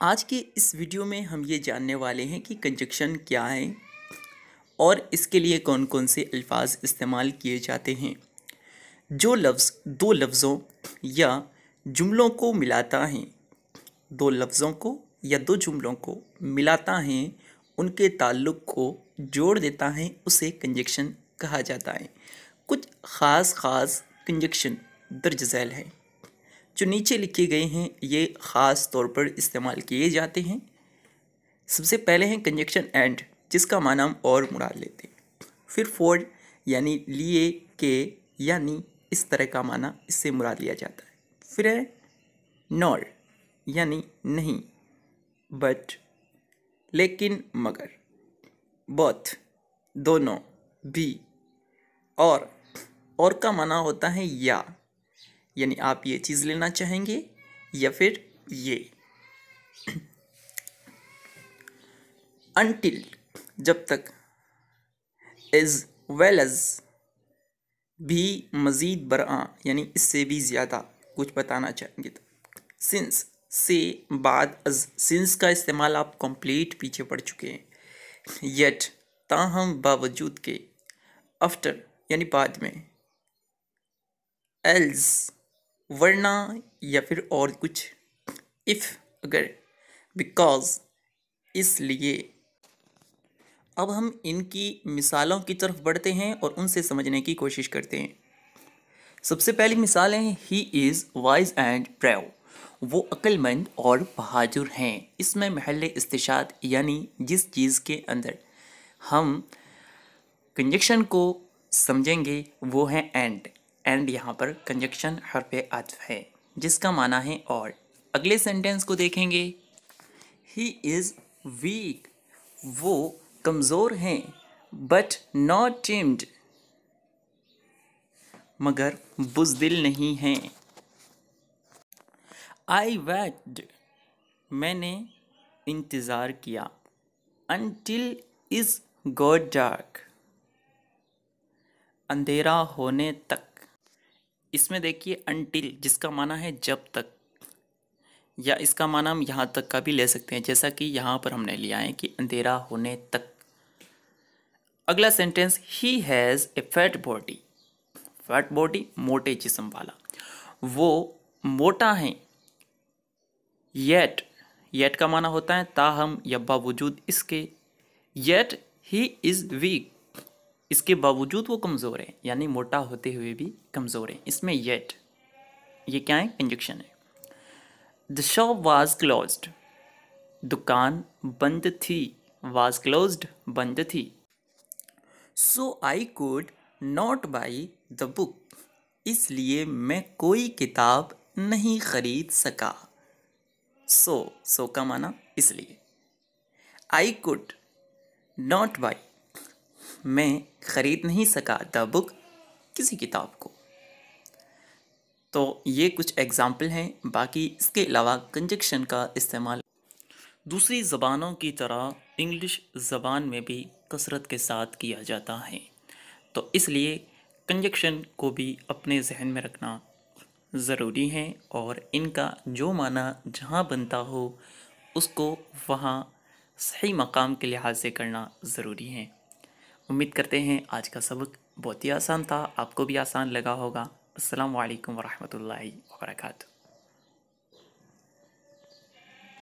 आज के इस वीडियो में हम ये जानने वाले हैं कि कंजक्शन क्या है और इसके लिए कौन कौन से अल्फाज इस्तेमाल किए जाते हैं। जो लफ्ज़ दो लफ्ज़ों या जुमलों को मिलाता है, दो लफ्ज़ों को या दो जुमलों को मिलाता है, उनके ताल्लुक़ को जोड़ देता है, उसे कंजक्शन कहा जाता है। कुछ ख़ास कंजक्शन दर्ज झैल है जो नीचे लिखे गए हैं, ये ख़ास तौर पर इस्तेमाल किए जाते हैं। सबसे पहले हैं कंजक्शन एंड, जिसका माना हम और मुराद लेते हैं। फिर फॉर यानी लिए के यानी इस तरह का माना इससे मुराद लिया जाता है। फिर है नॉर यानी नहीं, बट लेकिन मगर, बोथ दोनों, भी, और का माना होता है या, यानी आप ये चीज़ लेना चाहेंगे या फिर ये। अनटिल जब तक, एज वेल एज भी मज़ीद बरआ यानी इससे भी ज़्यादा कुछ बताना चाहेंगे तो। सिंस से बाद अज, सिंस का इस्तेमाल आप कंप्लीट पीछे पड़ चुके हैं। येट ताहम बावजूद के, आफ्टर यानी बाद में, एल्स वरना या फिर और कुछ, इफ़ अगर, बिकॉज इसलिए। अब हम इनकी मिसालों की तरफ बढ़ते हैं और उनसे समझने की कोशिश करते हैं। सबसे पहली मिसाल है he is wise and brave, वो अक्लमंद और बहादुर हैं। इसमें महल इस्तिशाद यानी जिस चीज़ के अंदर हम कंजक्शन को समझेंगे वो है एंड यहाँ पर कंजक्शन हर्फ अत्फ है जिसका माना है और। अगले सेंटेंस को देखेंगे, ही इज़ वीक, वो कमज़ोर हैं, बट नॉट टिम्ड, मगर बुज़दिल नहीं हैं। आई वेट, मैंने इंतज़ार किया, अनटिल इज़ गॉट डार्क, अंधेरा होने तक। इसमें देखिए अनटिल जिसका माना है जब तक, या इसका माना हम यहाँ तक का भी ले सकते हैं, जैसा कि यहाँ पर हमने लिया है कि अंधेरा होने तक। अगला sentence, he has a fat body, fat body मोटे जिस्म वाला, वो मोटा है। येट का माना होता है ताहम या बावजूद इसके। येट ही इज़ वीक, इसके बावजूद वो कमज़ोर है, यानी मोटा होते हुए भी कमज़ोर है। इसमें येट ये क्या है, कंजक्शन है। द शॉप वाज क्लोज्ड, दुकान बंद थी, वाज क्लोज्ड बंद थी। So I could not buy the book, इसलिए मैं कोई किताब नहीं खरीद सका। सो का माना इसलिए। आई कुड नॉट बाई, मैं खरीद नहीं सका, द बुक किसी किताब को। तो ये कुछ एग्जाम्पल हैं। बाकी इसके अलावा कंजक्शन का इस्तेमाल दूसरी ज़बानों की तरह इंग्लिश ज़बान में भी कसरत के साथ किया जाता है, तो इसलिए कंजक्शन को भी अपने जहन में रखना ज़रूरी है और इनका जो माना जहाँ बनता हो उसको वहाँ सही मकाम के लिहाज से करना ज़रूरी है। उम्मीद करते हैं आज का सबक बहुत ही आसान था, आपको भी आसान लगा होगा। अस्सलामु अलैकुम वरहमतुल्लाहि वबरकातुहू।